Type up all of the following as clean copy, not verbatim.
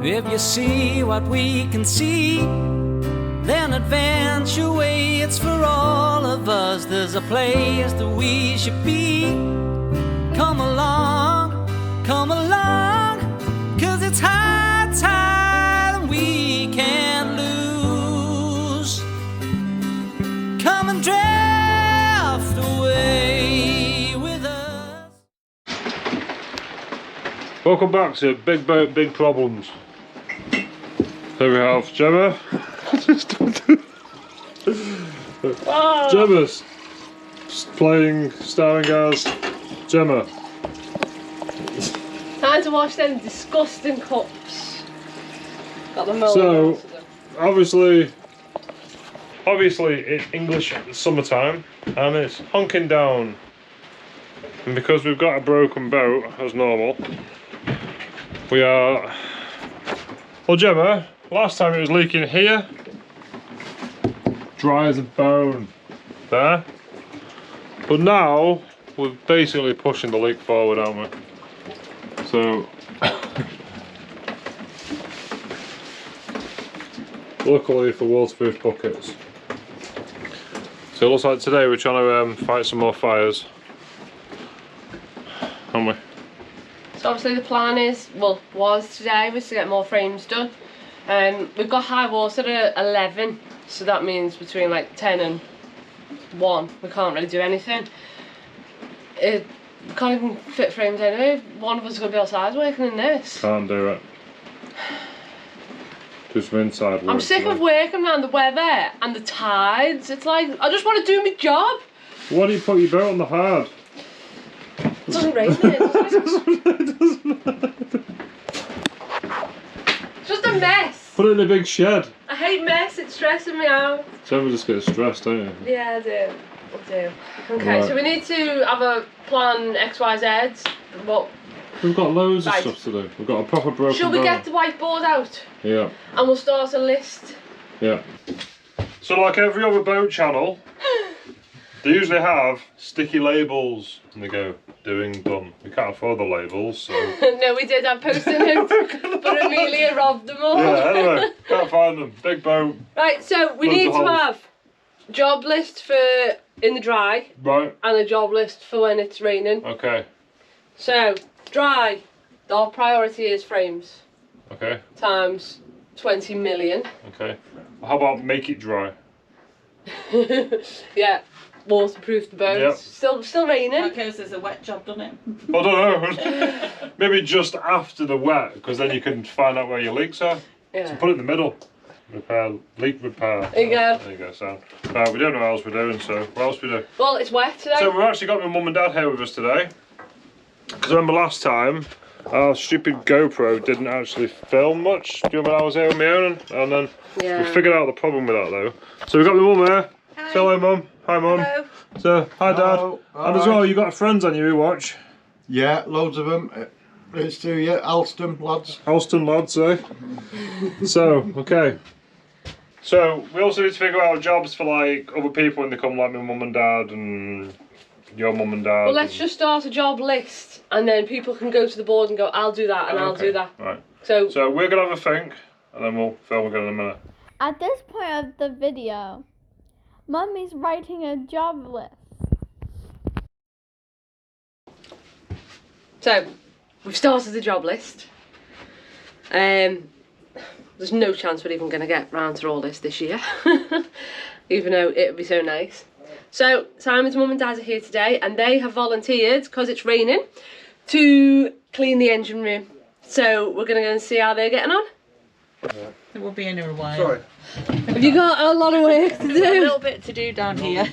If you see what we can see, then adventure waits for all of us. There's a place that we should be. Come along, 'cause it's high tide and we can't lose. Come and drift away with us. Welcome back to Big Boat, Big Problems. Here we have Gemma. Gemma's playing, starring as Gemma. Time to wash them disgusting cups. Got the mold. So, obviously it's English summertime and it's honking down. And because we've got a broken boat, as normal, we are... Well, Gemma, last time it was leaking here. Dry as a bone. There. But now, we're basically pushing the leak forward, aren't we? So... luckily for waterproof buckets. So it looks like today we're trying to fight some more fires. Aren't we? So obviously the plan is, was today, was to get more frames done. We've got high water at 11, so that means between like 10 and 1 we can't really do anything. We can't even fit frames anyway. One of us is going to be outside working in this. Can't do it. Do some inside work. I'm sick of working around the weather and the tides. It's like, I just want to do my job. Why do you put your boat on the hard? It doesn't rain there, does it? It doesn't matter. It's just a mess. Put it in a big shed. I hate mess, it's stressing me out. Gemma just gets stressed, don't you? Yeah, I do. Okay, Right. so we need to have a plan XYZ. What? We've got loads Right. of stuff to do. We've got a proper broken Shall we boat. get the whiteboard out? Yeah. And we'll start a list. Yeah. So like every other boat channel, they usually have sticky labels and they go, doing, done. We can't afford the labels, so... No, we did have post-it notes, but Amelia robbed them all. Yeah, anyway, can't find them. Big boat. Right, so we Loads need of to holes. have job list for in the dry Right, and a job list for when it's raining. okay, So, dry, our priority is frames okay, times 20 million. okay. Well, how about make it dry? Yeah, waterproof the boat. Yep. Still raining. Okay, so there's a wet job, doesn't it? I don't know. Maybe just after the wet, because then you can find out where your leaks are. So Yeah. put it in the middle. Repair, leak repair. There you go. There you go, Sam. Right, we don't know what else we're doing, so what else we do? Well, it's wet today. So we've actually got my mum and dad here with us today. Because I remember last time, our stupid GoPro didn't actually film much. Do you remember when I was here on my own? And then we figured out the problem with that though. So we've got my mum here. Hi. Say hello, mum. Hi, mum. Hello. So, hi, dad. Hello. And as well, you've got friends on you who watch. Yeah, loads of them. It's to yeah, Alston lads. Alston lads, eh? So, okay. So, we also need to figure out jobs for like other people when they come, like my mum and dad and your mum and dad. Well, let's and... just start a job list and then people can go to the board and go, I'll do that and I'll Okay, do that. Right. So So, we're going to have a think and then we'll film again in a minute. At this point of the video, Mummy's writing a job list. we've started the job list. There's no chance we're even going to get round to all this year, even though it would be so nice. So Simon's mum and dad are here today and they have volunteered, because it's raining, to clean the engine room. So we're going to go and see how they're getting on. It will be in a while. Sorry. Have you got a lot of work to A do? little bit to do down here.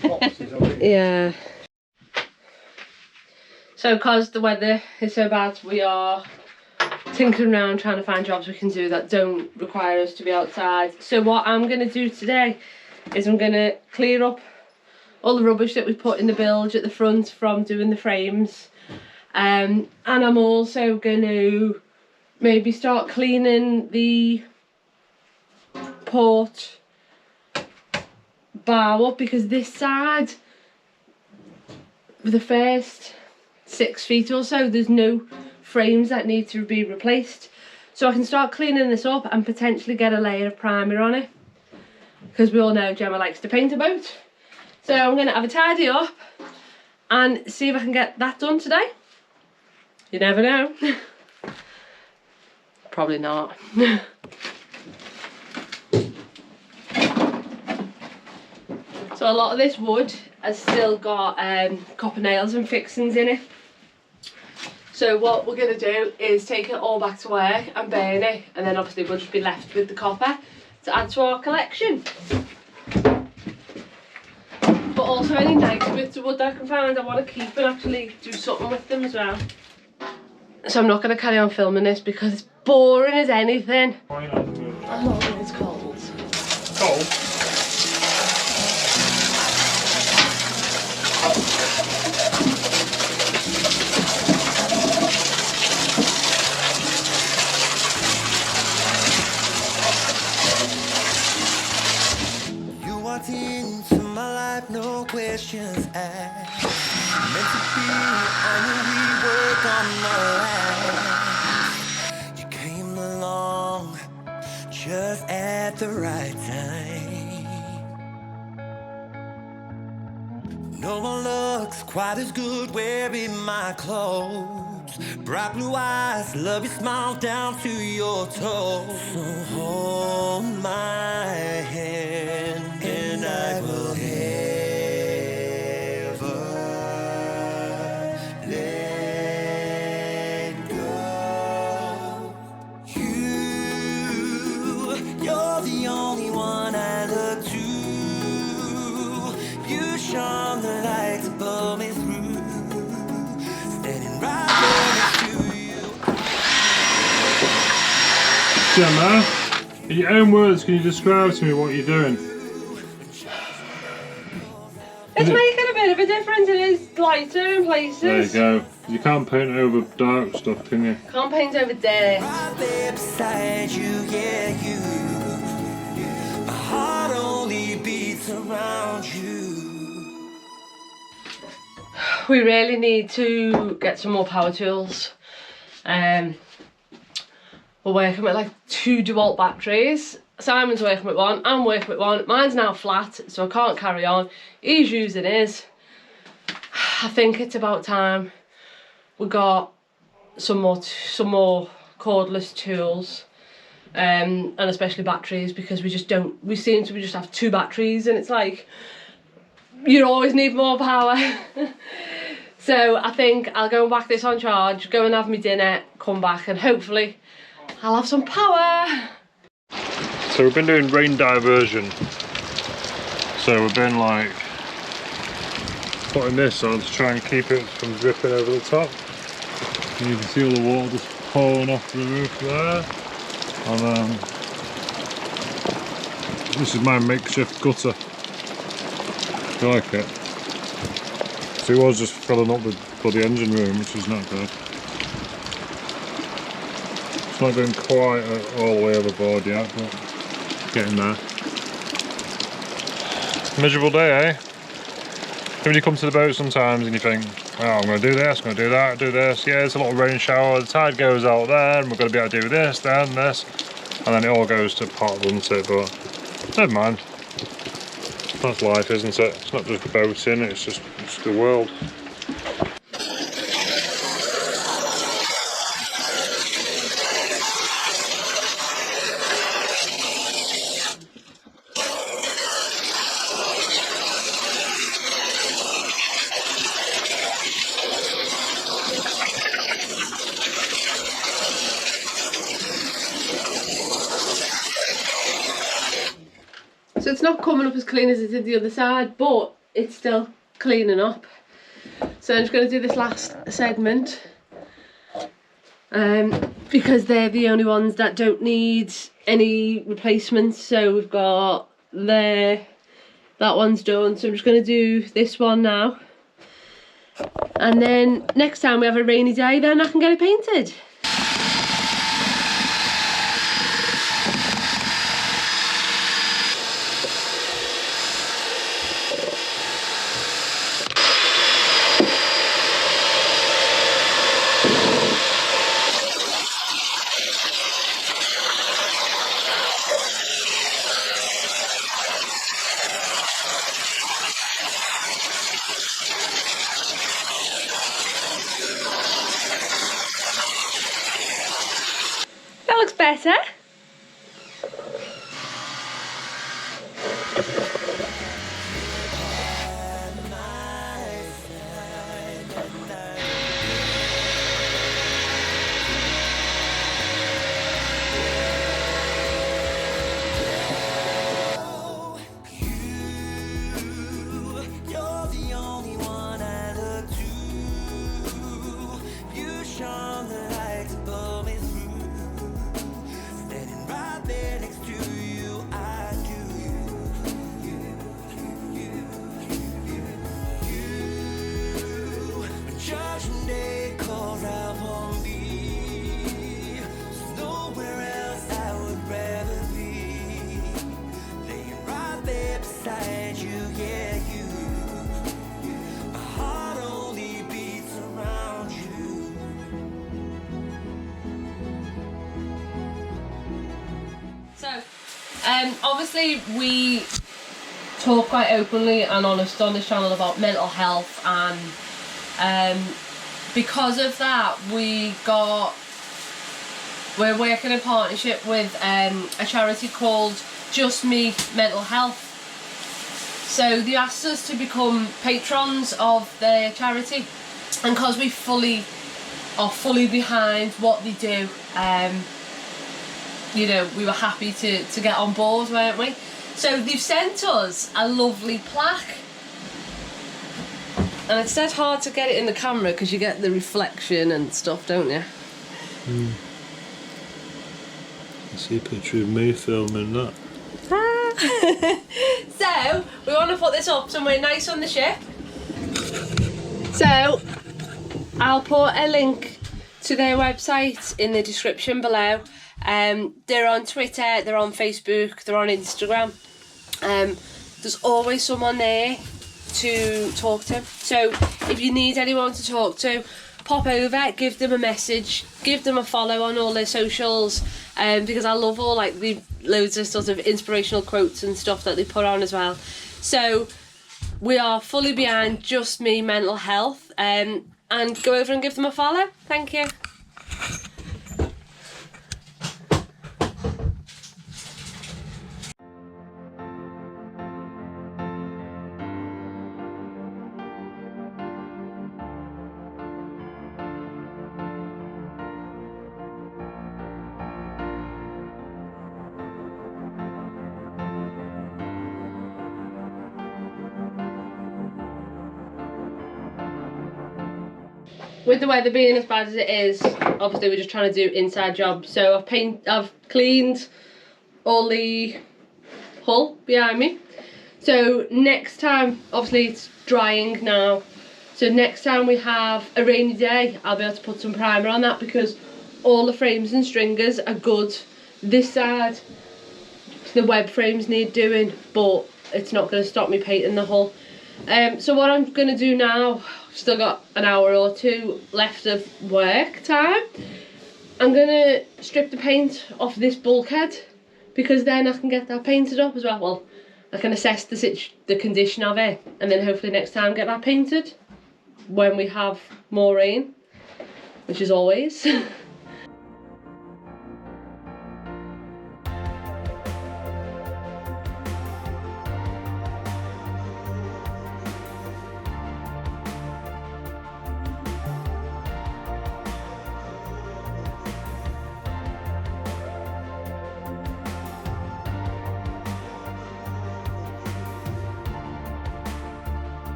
Yeah. So because the weather is so bad, we are tinkering around trying to find jobs we can do that don't require us to be outside. So what I'm going to do today is I'm going to clear up all the rubbish that we put in the bilge at the front from doing the frames. And I'm also going to maybe start cleaning the port bow up, because this side, for the first 6 feet or so, there's no frames that need to be replaced. so I can start cleaning this up and potentially get a layer of primer on it, because we all know Gemma likes to paint a boat. So I'm going to have a tidy up and see if I can get that done today. You never know. Probably not. So a lot of this wood has still got copper nails and fixings in it. So what we're going to do is take it all back to work and burn it, and then obviously we'll just be left with the copper to add to our collection. But also any nice bits of wood that I can find, I want to keep and actually do something with them as well. So I'm not going to carry on filming this because it's boring as anything. Why not? I'm not when it's cold. Cold? You walked into my life, no questions asked. Meant to be, I knew we were gonna last. You came along just at the right time. No one looks quite as good wearing my clothes. Bright blue eyes, love your smile down to your toes. So hold my hand and I will never let go. You're the only one I look to. You shone the light to pull me through. Standing right next to you. Gemma, in your own words, can you describe to me what you're doing? It's making a bit of a difference. It is lighter in places. There you go. You can't paint over dark stuff, can you? Can't paint over there. Right there beside you, yeah, you. My heart only beats around you. We really need to get some more power tools. We're working with like 2 DeWalt batteries. Simon's working with one, I'm working with one. Mine's now flat, so I can't carry on. He's using his. I think it's about time we got some more cordless tools, and especially batteries, because we seem to just have 2 batteries, and it's like you always need more power. So I think I'll go and whack this on charge, go and have my dinner, come back, and hopefully I'll have some power. So we've been doing rain diversion. So we've been like putting this on to try and keep it from dripping over the top. And you can see all the water just pouring off the roof there. And this is my makeshift gutter. I like it. So it was just filling up for the engine room, which is not good. It's not going quite all the way overboard yet, but getting there. Miserable day, eh? When you come to the boat sometimes and you think, oh, I'm going to do this, I'm going to do that, do this. Yeah, it's a little rain shower, the tide goes out there, and we're going to be able to do this, then this. And then it all goes to pot, doesn't it? But never mind. That's life, isn't it? It's not just boating, it's the world. So it's not coming up as clean as it did the other side, but it's still cleaning up. So I'm just going to do this last segment, because they're the only ones that don't need any replacements. So we've got that one's done, so I'm just going to do this one now, and then next time we have a rainy day, then I can get it painted. looks better. You're the only one I look to. You shone the lights above me through. Standing right there next to you, I do. When Judgment Day calls out for me, there's nowhere else I would rather be. Laying right there beside you, yeah, you. My heart only beats around you. So, obviously we talk quite openly and honest on this channel about mental health, and because of that we're working in partnership with a charity called Just Me Mental Health. So they asked us to become patrons of their charity, and because we are fully behind what they do, you know, we were happy to get on board, weren't we? So they've sent us a lovely plaque, and it's dead hard to get it in the camera because you get the reflection and stuff, don't you? I see a picture of me filming that. So we want to put this up somewhere nice on the ship. So I'll put a link to their website in the description below. They're on Twitter, they're on Facebook, they're on Instagram. There's always someone there to talk to. So if you need anyone to talk to, pop over, give them a message, give them a follow on all their socials, because I love all like the loads of sort of inspirational quotes and stuff that they put on as well. So we are fully behind Just Me Mental Health, and go over and give them a follow. Thank you. With the weather being as bad as it is, obviously we're just trying to do inside jobs. So I've cleaned all the hull behind me. So next time, obviously it's drying now. So next time we have a rainy day, I'll be able to put some primer on that, because all the frames and stringers are good. This side, the web frames need doing, but it's not going to stop me painting the hull. So what I'm going to do now, still got an hour or two left of work time, I'm going to strip the paint off this bulkhead, because then I can get that painted up as well. Well, I can assess the condition of it, and then hopefully next time get that painted when we have more rain, which is always.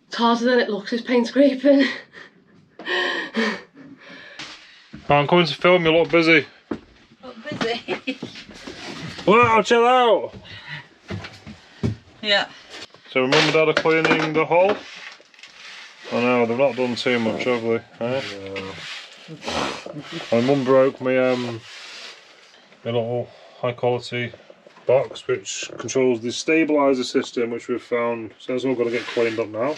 It's harder than it looks, this paint scraping. I'm coming to film, you look busy. Look busy. Wow, chill out! Yeah. So Mum and Dad are cleaning the hull. I know, they've not done too much, have they? Eh? My Mum broke my little high quality box which controls the stabiliser system, which we've found, so it's all got to get cleaned up now.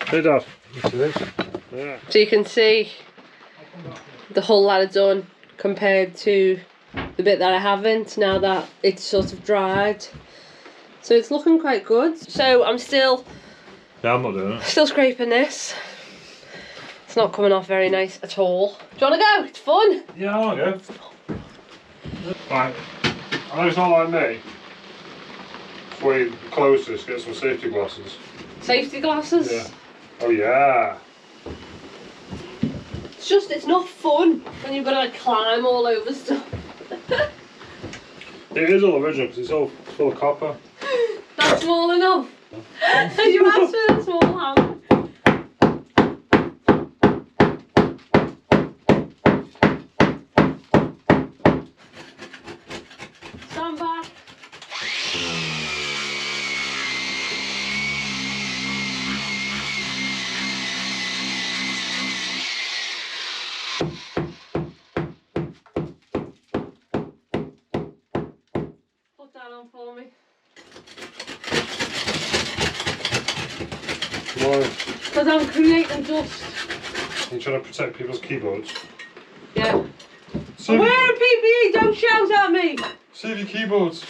Hey Dad, you see this? Yeah. So you can see the hull that I've done compared to the bit that I haven't, now that it's sort of dried. So it's looking quite good. So I'm still Yeah, I'm not doing it. Still scraping this. It's not coming off very nice at all. Do you want to go? It's fun. Yeah, I want to go. Right. I know it's not like me. Way closest, get some safety glasses. Safety glasses? Yeah. Oh yeah. It's not fun when you've got to like climb all over stuff. It is all original because it's all full of copper. That's small enough. You asked for a small hammer. Stand back. Put that on for me. Why? Because I'm creating dust. You're trying to protect people's keyboards. Yeah. Save, I'm wearing PPE, don't shout at me! save your keyboards.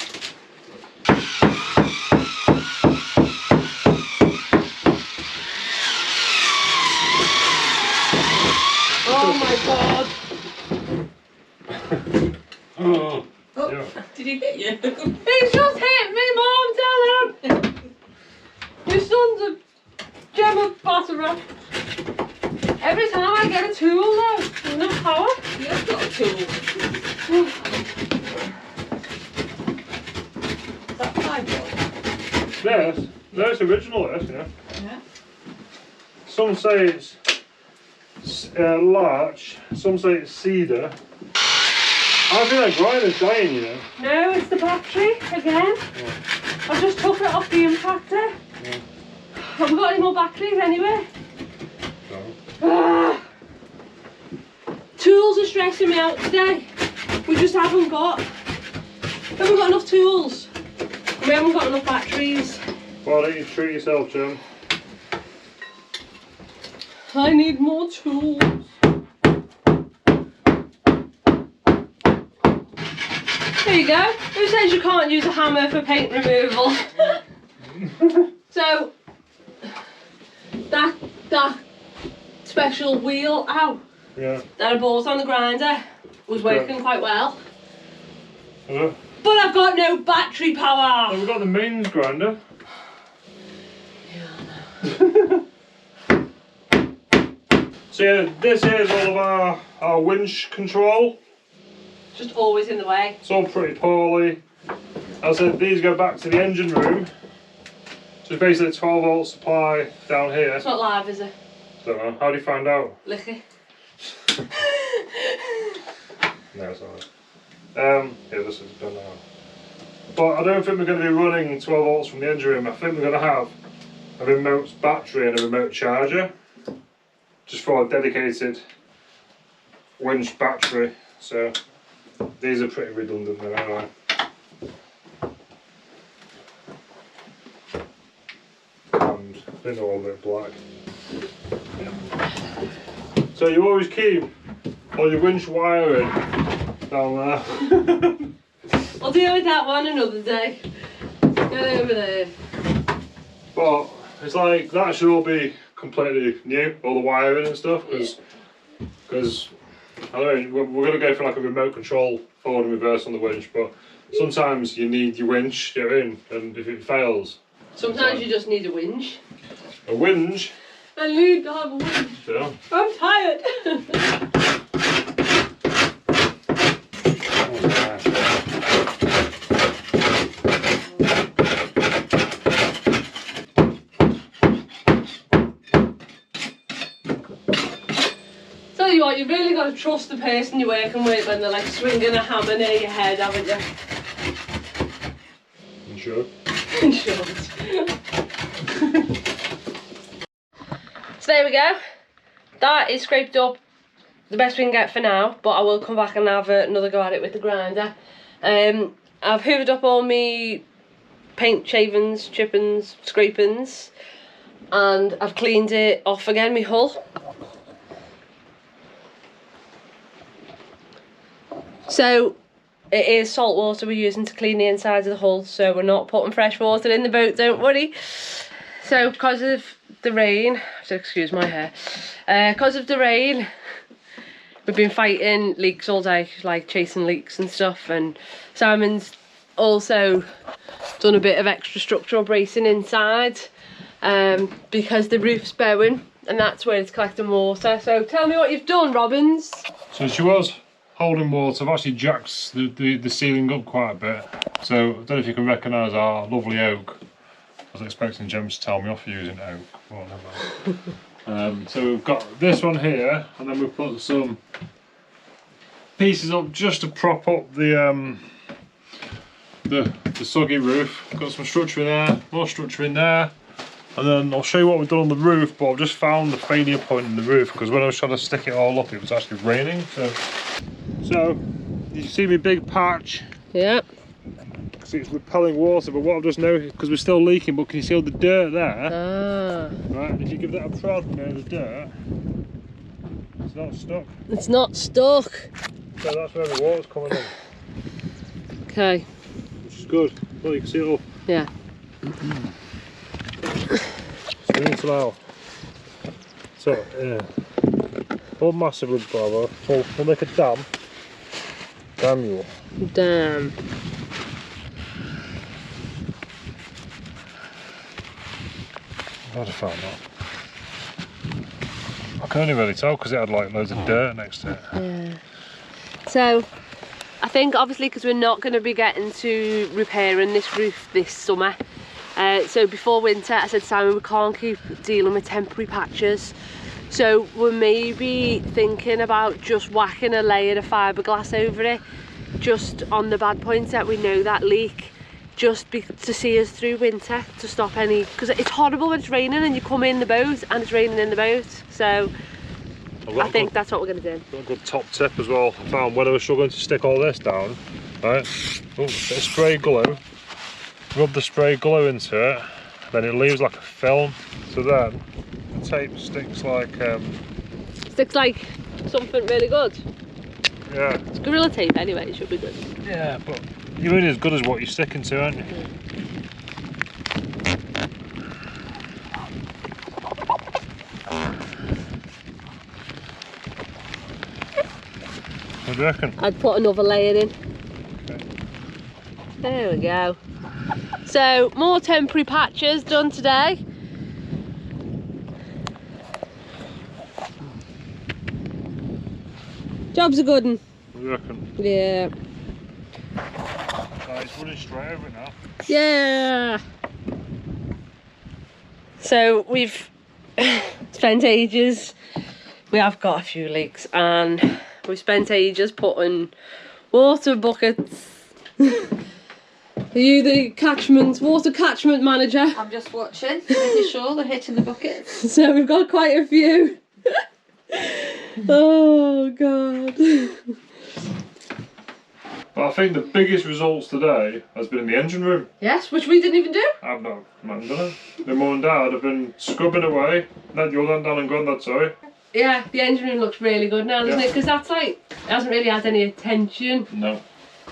Oh my god. Oh. Oh, Yeah. did he hit you? He's just hit me, Mum, tell him! Your son's a Gemma batterer. Every time I get a tool though, there's no power. He has got a tool. Is that 5 volt? Yes. No, it's original, yes, yeah. Yeah. Some say it's larch, some say it's cedar. I think that grinder's dying, you know. No, it's the battery again. I just took it off the impactor. Yeah. Haven't got any more batteries anyway. So. Ah. Tools are stressing me out today. We just haven't got enough tools. We haven't got enough batteries. Why don't you treat yourself, Jim? I need more tools. There you go. Who says you can't use a hammer for paint removal? So that special wheel, Yeah. that I bought on the grinder was working quite well. Is it? But I've got no battery Oh, power. we've got the mains grinder. So yeah, this here is all of our winch control. Just always in the way. It's all pretty poorly. As I said, these go back to the engine room. So it's basically a 12 volt supply down here. It's not live, is it? Don't know. How do you find out? Licky. No, it's not. Yeah, this is done now. But I don't think we're going to be running 12 volts from the engine room. I think we're going to have a remote battery and a remote charger. Just for a dedicated winch battery. So these are pretty redundant then anyway. And I think they're all a bit black. So you always keep all your winch wiring down there. I'll deal with that one another day. Get over there. But it's like that should all be completely new, all the wiring and stuff, because I don't know, we're going to go for like a remote control forward and reverse on the winch, but sometimes you need your winch, you know what I mean? And if it fails, Sometimes you just need a winch. a winch, I need to have a winch. you know. I'm tired. Tell you what, you've really got to trust the person you're working with when they're like swinging a hammer near your head, haven't you? You sure? Sure. So there we go. That is scraped up the best we can get for now, but I will come back and have another go at it with the grinder. I've hoovered up all my paint shavings, chippings, scrapings, and I've cleaned it off again, my hull. So it is salt water we're using to clean the insides of the hull, so we're not putting fresh water in the boat, don't worry. So because of the rain, so excuse my hair, because of the rain, we've been fighting leaks all day, like chasing leaks and stuff, and Simon's also done a bit of extra structural bracing inside because the roof's bowing and that's where it's collecting water. So tell me what you've done, Robbins. So she was holding water. I've actually jacked the ceiling up quite a bit. So I don't know if you can recognise our lovely oak. I was expecting James to tell me off for using oak. Well, never mind. So we've got this one here, and then we've put some pieces up just to prop up the soggy roof. Got some structure in there, more structure in there, and then I'll show you what we've done on the roof. But I've just found the failure point in the roof because when I was trying to stick it all up, it was actually raining. So you see me big patch. Yep. It's repelling water, but what I've just noticed, because we're still leaking, but can you see all the dirt there? Ah. Right, and if you give that a prod near the dirt, it's not stuck. It's not stuck. So that's where the water's coming in, Okay. which is good. Well, you can see it all. Yeah. So we need to now. So, yeah. Hold massively, bravo. We'll make a dam. Damn you. Damn. How'd I find that? I can only really tell because it had like loads of dirt next to it. Yeah. So, I think obviously because we're not going to be getting to repairing this roof this summer. So before winter, I said, Simon, we can't keep dealing with temporary patches. So we're maybe thinking about just whacking a layer of fiberglass over it, just on the bad points that we know that leak. Just to see us through winter, to stop any, because it's horrible when it's raining and you come in the boat and it's raining in the boat. So I think that's what we're going to do. Got a good top tip as well. I found when I was struggling to stick all this down, right? Oh, spray glue. Rub the spray glue into it, then it leaves like a film. So then the tape sticks like Sticks like something really good. yeah. It's Gorilla tape anyway, it should be good. Yeah, but you're only as good as what you're sticking to, aren't you? What do you reckon? I'd put another layer in. Okay. There we go. So, more temporary patches done today. Job's a good one. What do you reckon? Yeah. Right, it's running straight over it now. Yeah. So we've spent ages. We have got a few leaks, and we've spent ages putting water buckets. Are you the water catchment manager? I'm just watching, making sure they're hitting the buckets. So we've got quite a few. Oh God. But I think the biggest results today has been in the engine room. Yes, which we didn't even do. I've not done it. My mum and dad have been scrubbing away. Your Dan and Grandad, sorry. Yeah, the engine room looks really good now, doesn't Yeah. it? Because that's like, it hasn't really had any attention. No.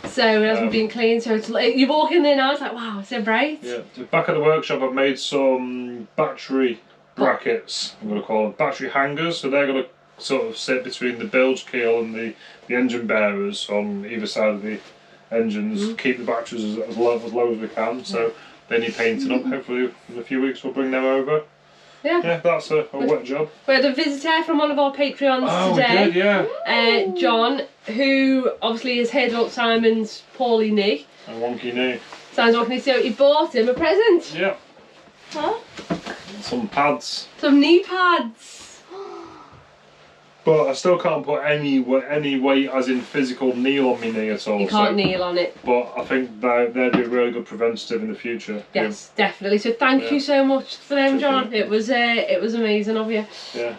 So it hasn't been clean, so it's like, you walk in there now, it's like, wow, it's so bright. Yeah. So back at the workshop, I've made some battery brackets, I'm going to call them, battery hangers. So they're going to sort of sit between the bilge keel and the engine bearers on either side of the engines, keep the batteries as low as we can. So they need painting up. Hopefully in a few weeks we'll bring them over. Yeah. That's a wet job. We had a visitor from one of our Patreons today. We did, yeah. John, who obviously has heard about Simon's poorly knee. A wonky knee. Simon's walking knee, so he bought him a present. Yeah. Huh? Some pads. Some knee pads. But I still can't put any weight, as in physical kneel on my knee at all. You can't kneel on it. But I think they'd be a really good preventative in the future. Yes, definitely. So thank you so much for them, John. It was amazing of you. Yeah.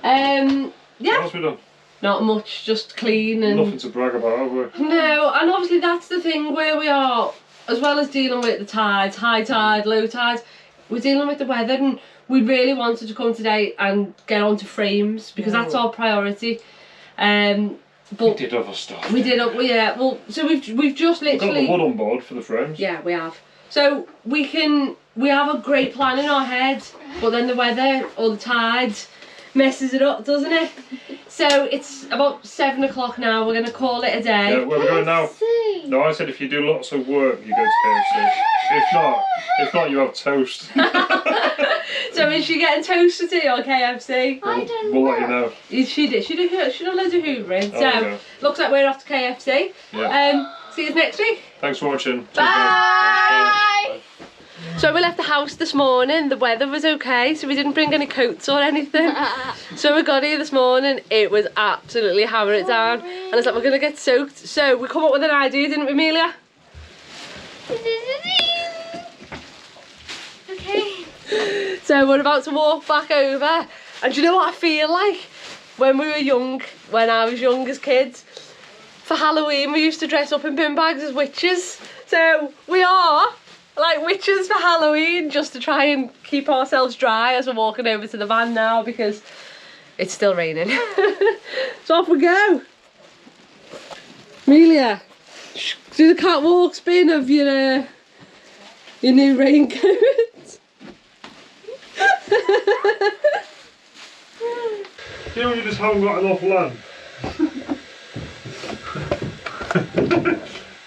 Yeah. What else we done? Not much, just clean and. Nothing to brag about, have we? No, and obviously that's the thing where we are, as well as dealing with the tides, high tide, low tide, we're dealing with the weather, and we really wanted to come today and get onto frames because that's our priority. But we did other stuff. We did, yeah. Well, so we've just literally got the wood on board for the frames. Yeah, we have. So we have a great plan in our head, but then the weather or the tides messes it up, doesn't it? So it's about 7 o'clock now. We're gonna call it a day. Yeah, where are we going now? No, I said if you do lots of work, you go to KFC. If not, you have toast. So is she getting toast for tea or KFC? We'll let you know. She did a load of hoovering. So yeah. looks like we're off to KFC. Yeah. See you next week. Thanks for watching. Bye. So we left the house this morning. The weather was okay, so we didn't bring any coats or anything. So we got here this morning. It was absolutely hammering it down, and it's like we're gonna get soaked. So we come up with an idea, didn't we, Amelia? Okay. So we're about to walk back over, and do you know what I feel like? When we were young, when I was young as kids, for Halloween we used to dress up in bin bags as witches. So we are like witches for Halloween, just to try and keep ourselves dry as we're walking over to the van now because it's still raining. So off we go. Amelia, do the catwalk spin of your new raincoat. You know, you just haven't got enough land.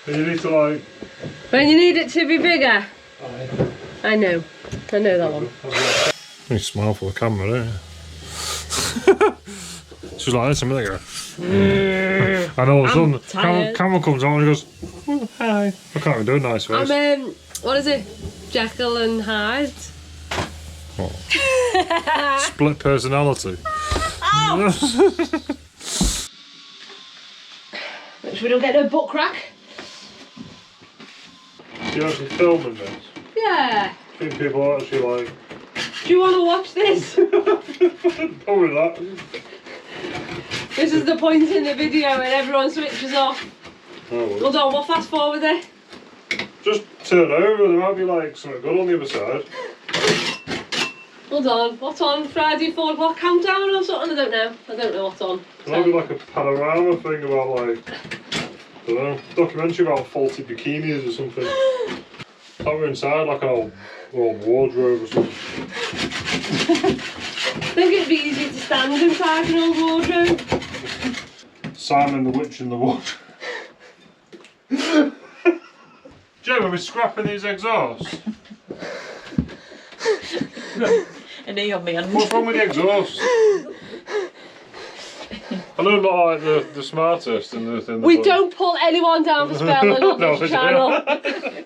And you need to like... When you need it to be bigger. I know that one. You smile for the camera, don't you? She's like this a minute ago. And all of a sudden, camera comes on and he goes, oh, hi. I can't even do a nice face. I'm what is it? Jekyll and Hyde. Oh. Split personality. Make sure we don't get no butt crack. You're actually filming this? Yeah. I think people are actually like... Do you want to watch this? Probably that. This is the point in the video when everyone switches off. Oh, well. Hold on, we'll fast forward it. Just turn over, there might be like something good on the other side. Hold on, what's on? Friday 4 o'clock countdown or something? I don't know what's on. There might be like a panorama thing about like... I don't know, documentary about faulty bikinis or something. Like we're inside like an old wardrobe or something. I think it'd be easy to stand inside an old wardrobe. Simon the Witch in the Wardrobe. Joe, are we scrapping these exhausts? A knee on me. What's wrong with the exhaust? I know I'm not like the smartest in the We book. don't pull anyone down for spelling on No, this we don't. channel.